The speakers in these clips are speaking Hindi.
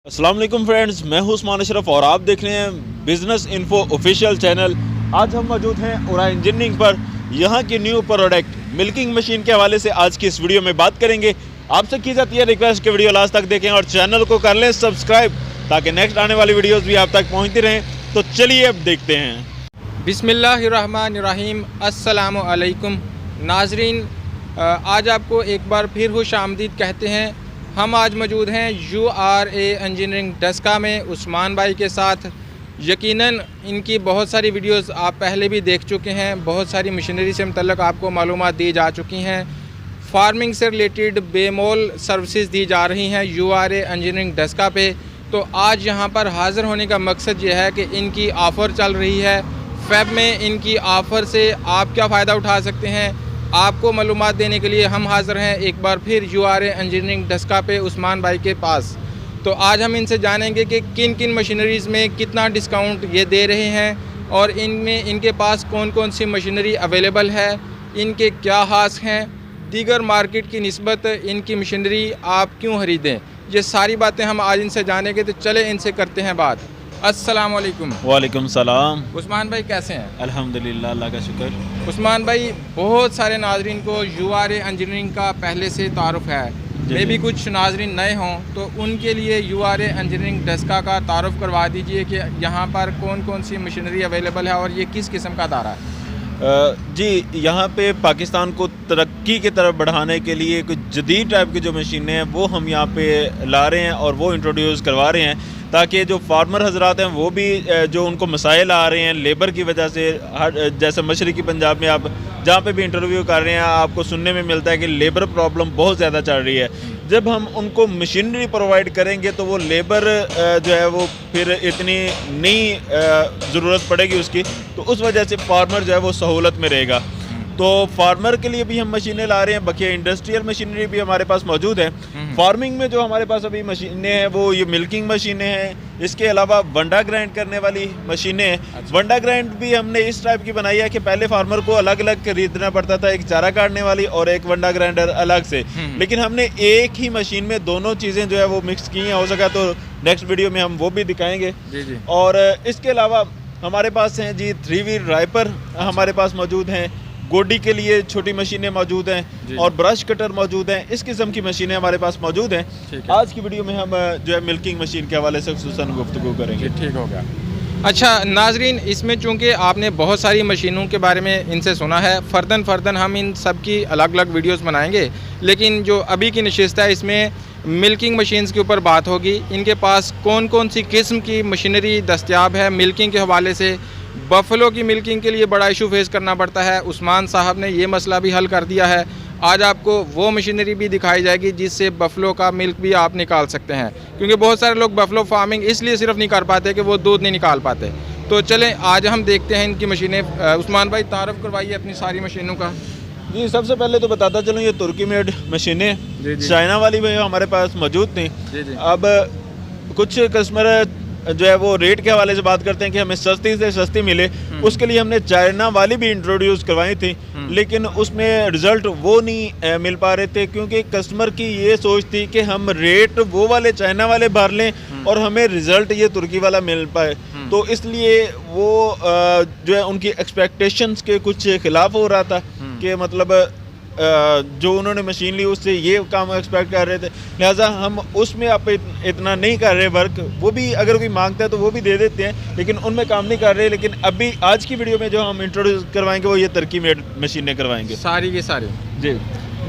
अस्सलाम वालेकुम फ्रेंड्स, मैं हूं उस्मान अशरफ और आप देख रहे हैं बिज़नेस इन्फो ऑफिशियल चैनल। आज हम मौजूद हैं उरा इंजीनियरिंग पर। यहां की न्यू प्रोडक्ट मिल्किंग मशीन के हवाले से आज की इस वीडियो में बात करेंगे। आपसे की जाती है रिक्वेस्ट कि वीडियो लास्ट तक देखें और चैनल को कर लें सब्सक्राइब ताकि नेक्स्ट आने वाली वीडियोज़ भी आप तक पहुँचती रहें। तो चलिए अब देखते हैं। बिस्मिल्लाहिर्रहमानिर्रहीम। अस्सलामु अलैकुम नाजरीन, आज आपको एक बार फिर खुश आमदीद कहते हैं। हम आज मौजूद हैं URA इंजीनियरिंग डस्का में उस्मान भाई के साथ। यकीनन इनकी बहुत सारी वीडियोस आप पहले भी देख चुके हैं, बहुत सारी मशीनरी से मुतल्लक आपको मालूमात दी जा चुकी हैं। फार्मिंग से रिलेटेड बेमोल सर्विसेज दी जा रही हैं URA इंजीनियरिंग डस्का पे। तो आज यहाँ पर हाज़िर होने का मकसद ये है कि इनकी ऑफ़र चल रही है फेब में। इनकी ऑफ़र से आप क्या फ़ायदा उठा सकते हैं, आपको मालूमात देने के लिए हम हाज़िर हैं एक बार फिर URA इंजीनियरिंग डस्का पे उस्मान भाई के पास। तो आज हम इनसे जानेंगे कि किन किन मशीनरीज़ में कितना डिस्काउंट ये दे रहे हैं और इनमें इनके पास कौन कौन सी मशीनरी अवेलेबल है, इनके क्या ख़ास हैं, दीगर मार्केट की निस्बत इनकी मशीनरी आप क्यों ख़रीदें। ये सारी बातें हम आज इनसे जानेंगे। तो चले इनसे करते हैं बात। अस्सलाम वालेकुम। वालेकुम सलाम। उस्मान भाई कैसे हैं? अल्हम्दुलिल्लाह, अल्लाह का शुक्र। उस्मान भाई, बहुत सारे नाजरीन को URA इंजीनियरिंग का पहले से तारुफ है, मे भी कुछ नाजरीन नए हों तो उनके लिए URA इंजीनियरिंग डस्का का तारुफ करवा दीजिए कि यहाँ पर कौन कौन सी मशीनरी अवेलेबल है और ये किस किस्म का अदारा है। जी, यहाँ पे पाकिस्तान को तरक्की की तरफ बढ़ाने के लिए कुछ जदीद टाइप की जो मशीनें हैं वो हम यहाँ पे ला रहे हैं और वो इंट्रोड्यूस करवा रहे हैं ताकि जो फार्मर हजरात हैं वो भी जो उनको मसाइल आ रहे हैं लेबर की वजह से, जैसे मशरक़ी पंजाब में आप जहाँ पे भी इंटरव्यू कर रहे हैं आपको सुनने में मिलता है कि लेबर प्रॉब्लम बहुत ज़्यादा चल रही है। जब हम उनको मशीनरी प्रोवाइड करेंगे तो वो लेबर जो है वो फिर इतनी नहीं ज़रूरत पड़ेगी उसकी, तो उस वजह से फार्मर जो है वो सहूलत में रहेगा। तो फार्मर के लिए भी हम मशीनें ला रहे हैं, बाकी इंडस्ट्रियल मशीनरी भी हमारे पास मौजूद है। फार्मिंग में जो हमारे पास अभी मशीनें हैं वो ये मिल्किंग मशीनें हैं। इसके अलावा वंडा ग्राइंड करने वाली मशीनें हैं। वंडा ग्राइंड भी हमने इस टाइप की बनाई है कि पहले फार्मर को अलग अलग खरीदना पड़ता था, एक चारा काटने वाली और एक वंडा ग्राइंडर अलग से, लेकिन हमने एक ही मशीन में दोनों चीज़ें जो है वो मिक्स की हैं। हो सका तो नेक्स्ट वीडियो में हम वो भी दिखाएंगे। जी। और इसके अलावा हमारे पास हैं जी 3 व्हील राइपर हमारे पास मौजूद हैं, गोडी के लिए छोटी मशीनें मौजूद हैं और ब्रश कटर मौजूद हैं। इस किस्म की मशीनें हमारे पास मौजूद हैं। आज की वीडियो में हम जो है मिल्किंग मशीन के हवाले से खुसूसन गुफ्तगू करेंगे। ठीक हो गया। अच्छा नाजरीन, इसमें चूँकि आपने बहुत सारी मशीनों के बारे में इनसे सुना है, फ़र्दन हम इन सब की अलग अलग वीडियोस बनाएंगे, लेकिन जो अभी की नशिस्त है इसमें मिल्किंग मशीन्स के ऊपर बात होगी। इनके पास कौन कौन सी किस्म की मशीनरी दस्तयाब है मिल्किंग के हवाले से। बफलो की मिल्किंग के लिए बड़ा इशू फेस करना पड़ता है, उस्मान साहब ने ये मसला भी हल कर दिया है। आज आपको वो मशीनरी भी दिखाई जाएगी जिससे बफलो का मिल्क भी आप निकाल सकते हैं, क्योंकि बहुत सारे लोग बफलो फार्मिंग इसलिए सिर्फ नहीं कर पाते कि वो दूध नहीं निकाल पाते। तो चलें आज हम देखते हैं इनकी मशीनें। उस्मान भाई तारुफ करवाइए अपनी सारी मशीनों का। जी, सबसे पहले तो बताता चलूँ ये तुर्की मेड मशीनें चाइना वाली भी हमारे पास मौजूद थी। अब कुछ कस्टमर जो है वो रेट के हवाले से बात करते हैं कि हमें सस्ती से सस्ती मिले, उसके लिए हमने चाइना वाली भी इंट्रोड्यूस करवाई थी, लेकिन उसमें रिज़ल्ट वो नहीं मिल पा रहे थे क्योंकि कस्टमर की ये सोच थी कि हम रेट वो वाले चाइना वाले भर लें और हमें रिज़ल्ट ये तुर्की वाला मिल पाए। तो इसलिए वो जो है उनकी एक्सपेक्टेशंस के कुछ ख़िलाफ़ हो रहा था कि मतलब जो उन्होंने मशीन ली उससे ये काम एक्सपेक्ट कर रहे थे, लिहाजा हम उसमें आप इतना नहीं कर रहे वर्क। वो भी अगर कोई मांगता है तो वो भी दे देते हैं, लेकिन उनमें काम नहीं कर रहे। लेकिन अभी आज की वीडियो में जो हम इंट्रोड्यूस करवाएंगे वो ये तुर्की मेड मशीनें करवाएंगे सारी की सारी।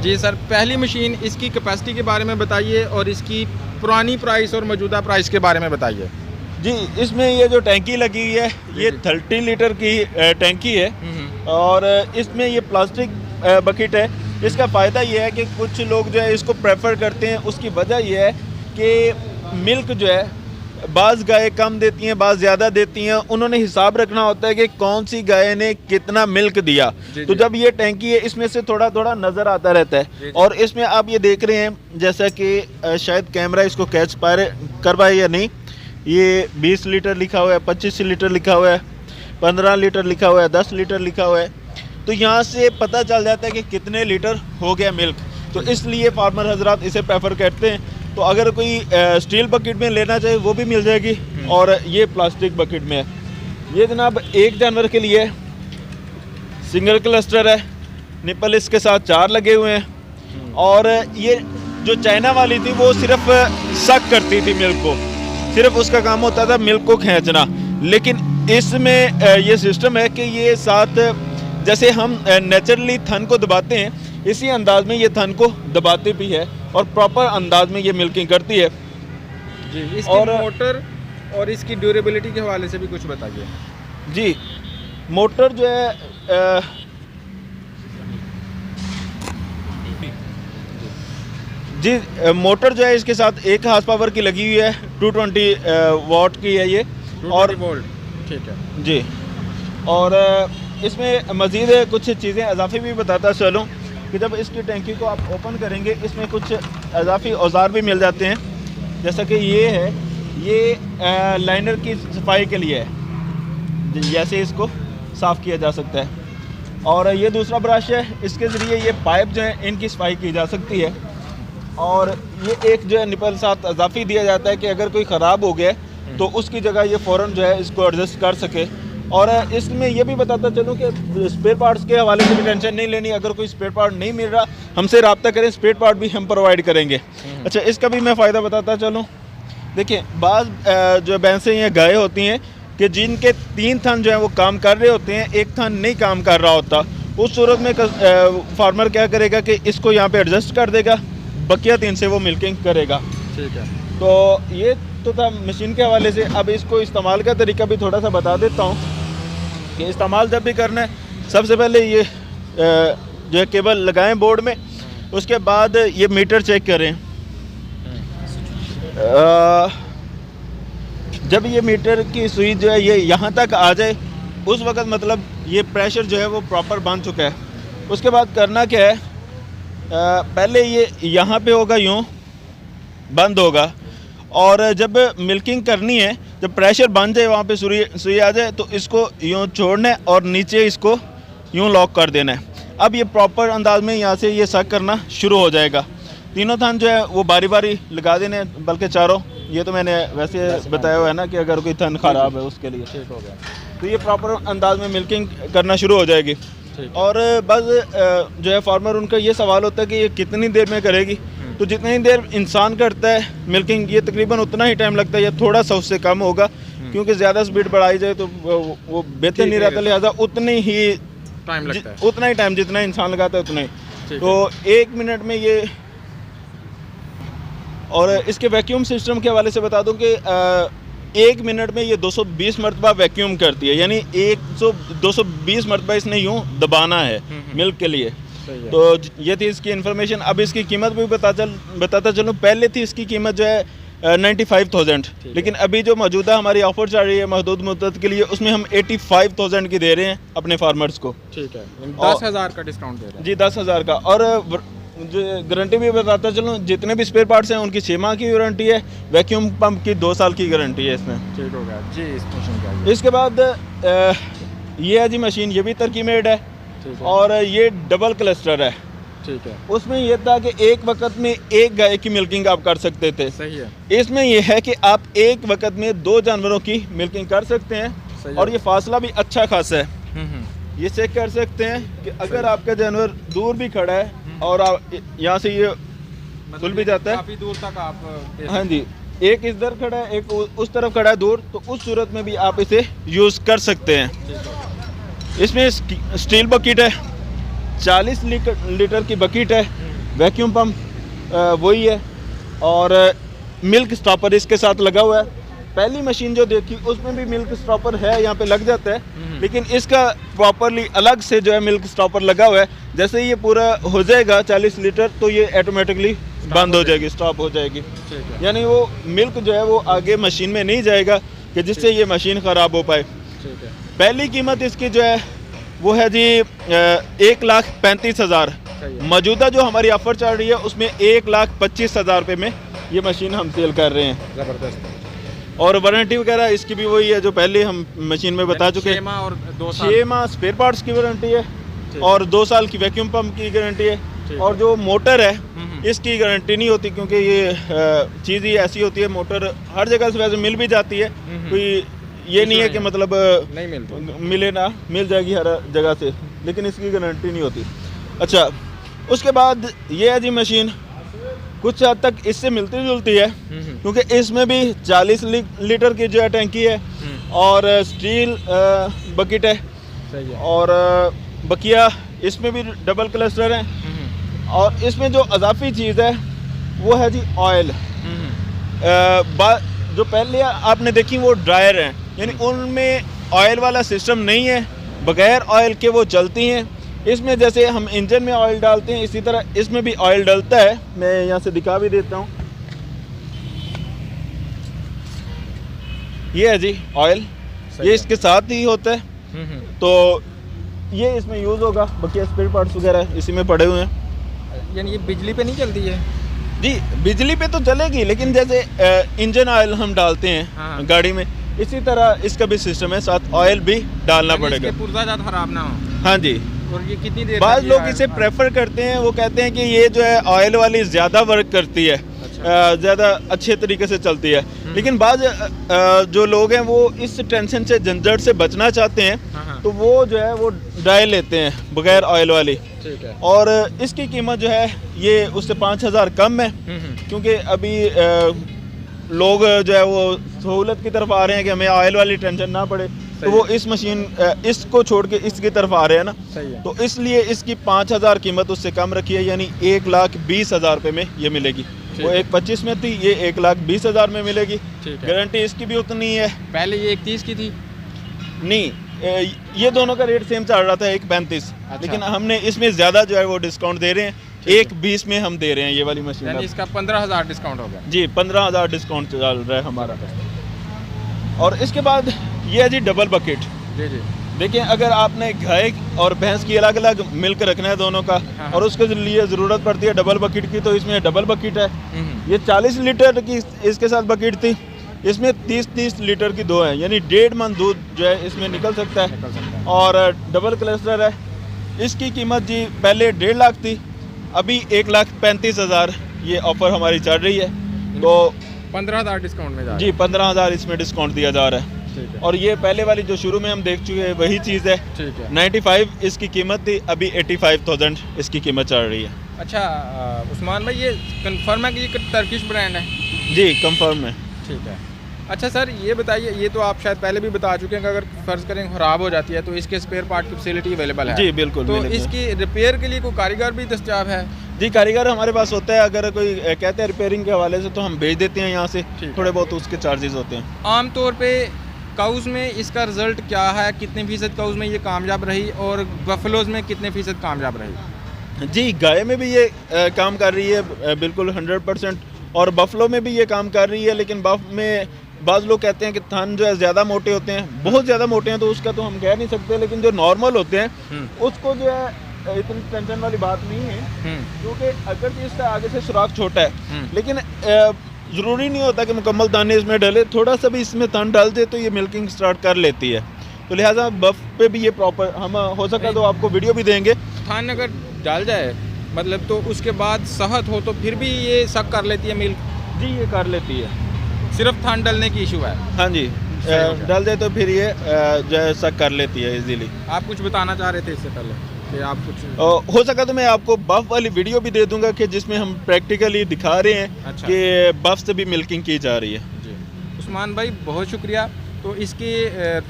जी सर, पहली मशीन इसकी कैपेसिटी के बारे में बताइए और इसकी पुरानी प्राइस और मौजूदा प्राइस के बारे में बताइए। जी, इसमें ये जो टैंकी लगी हुई है ये 30 लीटर की टैंकी है और इसमें ये प्लास्टिक बकेट है। इसका फ़ायदा ये है कि कुछ लोग जो है इसको प्रेफर करते हैं। उसकी वजह ये है कि मिल्क जो है बाज़ गाय कम देती हैं, बाज़ ज़्यादा देती हैं। उन्होंने हिसाब रखना होता है कि कौन सी गाय ने कितना मिल्क दिया। तो जब ये टैंकी है इसमें से थोड़ा थोड़ा नज़र आता रहता है और इसमें आप ये देख रहे हैं जैसा कि शायद कैमरा इसको कैच कर पाए या नहीं, ये 20 लीटर लिखा हुआ है, 25 लीटर लिखा हुआ है, 15 लीटर लिखा हुआ है, 10 लीटर लिखा हुआ है। तो यहाँ से पता चल जाता है कि कितने लीटर हो गया मिल्क। तो इसलिए फार्मर हजरात इसे प्रेफर करते हैं। तो अगर कोई स्टील बकेट में लेना चाहे वो भी मिल जाएगी, और ये प्लास्टिक बकेट में है। ये जनाब एक जानवर के लिए सिंगल क्लस्टर है, निपल इसके साथ 4 लगे हुए हैं। और ये जो चाइना वाली थी वो सिर्फ सक करती थी मिल्क को, सिर्फ उसका काम होता था मिल्क को खींचना। लेकिन इसमें ये सिस्टम है कि ये साथ जैसे हम नेचुरली थन को दबाते हैं, इसी अंदाज में ये थन को दबाती भी है और प्रॉपर अंदाज में ये मिल्किंग करती है जी। इसकी और मोटर और इसकी ड्यूरेबिलिटी के हवाले से भी कुछ बताइए। जी। मोटर जो है जी मोटर जो है इसके साथ 1 हार्स पावर की लगी हुई है, 220 वाट की है ये, और वोल्ट, ठीक है जी। और इसमें मज़ीद कुछ चीज़ें इजाफी भी बताता चलूँ कि जब इसकी टैंकी को आप ओपन करेंगे इसमें कुछ इजाफी औजार भी मिल जाते हैं, जैसा कि ये है, ये लाइनर की सफाई के लिए है, जैसे इसको साफ़ किया जा सकता है। और ये दूसरा ब्रश है, इसके ज़रिए ये पाइप जो है इनकी सफाई की जा सकती है। और ये एक जो है निपल साथ इजाफी दिया जाता है कि अगर कोई ख़राब हो गया तो उसकी जगह ये फ़ौरन जो है इसको एडजस्ट कर सके। और इसमें ये भी बताता चलूँ कि स्पेयर पार्ट्स के हवाले से भी टेंशन नहीं लेनी, अगर कोई स्पेयर पार्ट नहीं मिल रहा हमसे रब्ता करें, स्पेयर पार्ट भी हम प्रोवाइड करेंगे। अच्छा, इसका भी मैं फ़ायदा बताता चलूँ। देखिए, बाज़ जो भैंसें या गायें होती हैं कि जिनके 3 थन जो है वो काम कर रहे होते हैं, 1 थन नहीं काम कर रहा होता, उस सूरत में फार्मर क्या करेगा कि इसको यहाँ पे एडजस्ट कर देगा, बकिया 3 से वो मिल्किंग करेगा। ठीक है। तो ये तो था मशीन के हवाले से। अब इसको इस्तेमाल का तरीका भी थोड़ा सा बता देता हूँ कि इस्तेमाल जब भी करना है, सबसे पहले ये जो है केबल लगाएं बोर्ड में, उसके बाद ये मीटर चेक करें। जब ये मीटर की सुई जो है ये यहाँ तक आ जाए, उस वक़्त मतलब ये प्रेशर जो है वो प्रॉपर बन चुका है। उसके बाद करना क्या है, पहले ये यहाँ पे होगा, यूँ बंद होगा, और जब मिल्किंग करनी है, जब प्रेशर बन जाए, वहाँ पे सुई आ जाए, तो इसको यूँ छोड़ना है और नीचे इसको यूँ लॉक कर देना है। अब ये प्रॉपर अंदाज में यहाँ से ये सक करना शुरू हो जाएगा। तीनों थान जो है वो बारी बारी लगा देने, बल्कि चारों। ये तो मैंने वैसे बताया हुआ है ना कि अगर कोई थन ख़राब है उसके लिए, ठीक हो गया, तो ये प्रॉपर अंदाज में मिल्किंग करना शुरू हो जाएगी। और बस जो है फार्मर, उनका ये सवाल होता है कि ये कितनी देर में करेगी। तो जितनी देर इंसान करता है मिल्किंग, ये तकरीबन उतना ही टाइम लगता है, या थोड़ा सा उससे कम होगा, क्योंकि ज़्यादा स्पीड बढ़ाई जाए तो वो बेहतर नहीं रहता, लिहाजा उतनी ही टाइम लगता है, उतना ही टाइम जितना इंसान लगाता है उतना ही। तो 1 मिनट में ये। और इसके वैक्यूम सिस्टम के हवाले से बता दूं कि 1 मिनट में ये 220 मरतबा वैक्यूम करती है, यानी 220 मरतबा इसने यूँ दबाना है मिल्क के लिए। तो ये थी इसकी इन्फॉर्मेशन। अब इसकी कीमत भी बताता चलूँ। पहले थी इसकी कीमत जो है 95,000, लेकिन अभी जो मौजूदा हमारी ऑफर चल रही है महदूद मुद्दत के लिए, उसमें हम 85,000 की दे रहे हैं अपने फार्मर्स को। ठीक है, 10,000 का डिस्काउंट दे रहे हैं जी, 10,000 का। और जो गारंटी भी बताता चलूँ, जितने भी स्पेयर पार्ट्स हैं उनकी 6 माह की वारंटी है, वैक्यूम पंप की 2 साल की गारंटी है इसमें। ठीक हो गया जी। इस मशीन का इसके बाद ये है जी मशीन, ये भी तरकी मेड है, और ये डबल क्लस्टर है। ठीक है। उसमें ये था कि एक वक्त में 1 गाय की मिल्किंग आप कर सकते थे। सही है। इसमें ये है कि आप एक वक्त में 2 जानवरों की मिल्किंग कर सकते हैं, और ये फासला भी अच्छा खासा है। ये चेक कर सकते हैं कि अगर आपका जानवर दूर भी खड़ा है और आप यहाँ से ये खुल भी जाता है, काफ़ी दूर तक आप। हाँ जी, एक इधर खड़ा है, एक उस तरफ खड़ा है दूर, तो उस सूरत में भी आप इसे यूज़ कर सकते हैं। इसमें स्टील बकेट है, 40 लीटर की बकेट है, वैक्यूम पंप वही है, और मिल्क स्टॉपर इसके साथ लगा हुआ है। पहली मशीन जो देखी उसमें भी मिल्क स्टॉपर है, यहाँ पे लग जाता है, लेकिन इसका प्रॉपरली अलग से जो है मिल्क स्टॉपर लगा हुआ है। जैसे ये पूरा हो जाएगा 40 लीटर, तो ये ऑटोमेटिकली बंद हो जाएगी, स्टॉप हो जाएगी। यानी वो मिल्क जो है वो आगे मशीन में नहीं जाएगा कि जिससे ये मशीन ख़राब हो पाए। पहली कीमत इसकी जो है वो है जी 1,35,000। मौजूदा जो हमारी ऑफर चल रही है उसमें 1,25,000 रुपये में ये मशीन हम सेल कर रहे हैं। ज़बरदस्त। और वारंटी वगैरह इसकी भी वही है जो पहले हम मशीन में बता चुके हैं। 6 माह और 2 साल 6 माह स्पेयर पार्ट्स की वारंटी है, और 2 साल की वैक्यूम पंप की गारंटी है। और जो मोटर है इसकी गारंटी नहीं होती, क्योंकि ये चीज़ ही ऐसी होती है, मोटर हर जगह से वैसे मिल भी जाती है, कोई ये नहीं है कि मतलब नहीं मिलती, मिले ना, मिल जाएगी हर जगह से, लेकिन इसकी गारंटी नहीं होती। अच्छा, उसके बाद ये है जी मशीन, कुछ हद तक इससे मिलती जुलती है, क्योंकि इसमें भी 40 लीटर की जो है टैंकी है और स्टील बकेट है, सही है। और बकिया इसमें भी डबल क्लस्टर है, और इसमें जो अजाफी चीज़ है वो है जी ऑयल। जो पहले आपने देखी वो ड्रायर हैं, यानी उनमें ऑयल वाला सिस्टम नहीं है, बगैर ऑयल के वो चलती हैं। इसमें जैसे हम इंजन में ऑयल डालते हैं, इसी तरह इसमें भी ऑयल डलता है। मैं यहाँ से दिखा भी देता हूँ, ये है जी ऑयल, ये इसके साथ ही होता है, तो ये इसमें यूज़ होगा। बाकी स्पेयर पार्ट्स वगैरह इसी में पड़े हुए हैं। यानी ये बिजली पे नहीं चलती है? जी बिजली पे तो चलेगी, लेकिन जैसे इंजन ऑयल हम डालते हैं हाँ। गाड़ी में, इसी तरह इसका भी सिस्टम है, साथ ऑयल भी डालना पड़ेगा। इसके पुर्जा ज़्यादा खराब ना हो। हाँ जी। और ये कितनी देर? बाज़ लोग इसे प्रेफर करते हैं, वो कहते हैं कि ये जो है ऑयल वाली ज़्यादा वर्क करती है, ज़्यादा अच्छे तरीके से चलती है, लेकिन बाज़ जो लोग हैं वो इस टेंशन से, झंझट से बचना चाहते हैं, तो वो जो है वो ड्राई लेते हैं बगैर ऑयल वाली। ठीक है। और इसकी कीमत जो है ये उससे 5000 कम है, क्योंकि अभी लोग जो है वो सहूलत की तरफ आ रहे हैं कि हमें ऑयल वाली टेंशन ना पड़े, तो वो इस मशीन इसको छोड़ के इसकी तरफ आ रहे हैं ना, सही है। तो इसलिए इसकी 5000 कीमत उससे कम रखी है, यानी 1,20,000 रुपये में ये मिलेगी। वो 1,25,000 में थी, ये 1,20,000 में मिलेगी। गारंटी इसकी भी उतनी है। पहले ये 1,30,000 की थी? नहीं, ये दोनों का रेट सेम चल रहा था, 1,35,000। लेकिन हमने इसमें ज़्यादा जो है वो डिस्काउंट दे रहे हैं, 1,20,000 में हम दे रहे हैं ये वाली मशीन। यानी इसका 15,000 डिस्काउंट हो गया? जी 15,000 डिस्काउंट चल रहा है हमारा। और इसके बाद ये है जी डबल बकेट। जी जी। देखिए, अगर आपने गाय और भैंस की अलग अलग मिल्क रखना है दोनों का, और उसके लिए ज़रूरत पड़ती है डबल बकेट की, तो इसमें डबल बकेट है। ये 40 लीटर की इसके साथ बकेट थी, इसमें 30-30 लीटर की 2 है, यानी 1.5 मन दूध जो है इसमें निकल सकता है। और डबल क्लस्टर है। इसकी कीमत जी पहले 1.5 लाख थी, अभी 1,35,000 ये ऑफ़र हमारी चल रही है, तो 15,000 डिस्काउंट में जा रहा है। जी 15,000 इसमें डिस्काउंट दिया जा रहा है। और ये पहले वाली जो शुरू में हम देख चुके हैं वही चीज़ है। ठीक है। 95 इसकी कीमत थी, अभी 85,000 इसकी कीमत चल रही है। अच्छा उस्मान भाई, ये कंफर्म है कि ये टर्किश ब्रांड है? जी कंफर्म है। ठीक है। अच्छा सर, ये बताइए, ये तो आप शायद पहले भी बता चुके हैं कि अगर फ़र्ज़ करें ख़राब हो जाती है तो इसके स्पेयर पार्ट की फैसिलिटी अवेलेबल है? जी बिल्कुल। तो इसकी रिपेयर के लिए कोई कारीगर भी दस्तयाब है? जी कारीगर हमारे पास होता है, अगर कोई कहते हैं रिपेयरिंग के हवाले से तो हम भेज देते हैं यहाँ से, थोड़े बहुत उसके चार्जेस होते हैं। आम तौर पे काउज़ में इसका रिज़ल्ट क्या है? कितने फ़ीसद काउज़ में ये कामयाब रही, और बफलोज़ में कितने फ़ीसद कामयाब रही? जी गाय में भी ये काम कर रही है बिल्कुल 100%, और बफलो में भी ये काम कर रही है। लेकिन बफ में बाज़ लोग कहते हैं कि थन जो है ज़्यादा मोटे होते हैं, बहुत ज़्यादा मोटे हैं, तो उसका तो हम कह नहीं सकते, लेकिन जो नॉर्मल होते हैं उसको जो है इतनी टेंशन वाली बात नहीं है, क्योंकि अगर इसका आगे से सुराख छोटा है, लेकिन ज़रूरी नहीं होता कि मुकम्मल दाने इसमें डले, थोड़ा सा भी इसमें तन डाल दे तो ये मिल्किंग स्टार्ट कर लेती है। तो लिहाजा बफ पे भी ये प्रॉपर, हम हो सका तो आपको वीडियो भी देंगे। थान अगर डाल जाए मतलब, तो उसके बाद सहत हो तो फिर भी ये सक कर लेती है मिल्क? जी ये कर लेती है, सिर्फ थान डलने की इशू है? हाँ जी, डाल दे तो फिर ये जो है सक कर लेती है इजीली। आप कुछ बताना चाह रहे थे इससे पहले कि आप कुछ? हो सका तो मैं आपको बफ वाली वीडियो भी दे दूंगा कि जिसमें हम प्रैक्टिकली दिखा रहे हैं। अच्छा। कि बफ से भी मिल्किंग की जा रही है। जी उस्मान भाई, बहुत शुक्रिया। तो इसके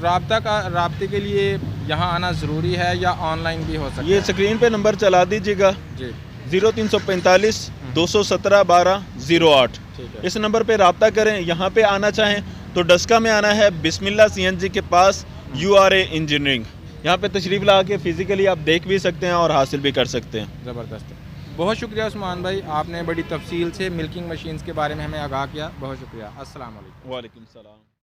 राब्ते के लिए यहाँ आना ज़रूरी है या ऑनलाइन भी हो सकता है? ये स्क्रीन पे नंबर चला दीजिएगा जी, 0345 217 1208। इस नंबर पे रब्ता करें। यहाँ पे आना चाहें तो डस्का में आना है, बिस्मिल्लाह CNG के पास URA इंजीनियरिंग। यहाँ पे तशरीफ़ ला के फ़िज़िकली आप देख भी सकते हैं और हासिल भी कर सकते हैं। ज़बरदस्त। बहुत शुक्रिया उस्मान भाई, आपने बड़ी तफसील से मिल्किंग मशीन्स के बारे में हमें आगाह किया। बहुत शुक्रिया। अस्सलाम वालेकुम। वालेकुम सलाम।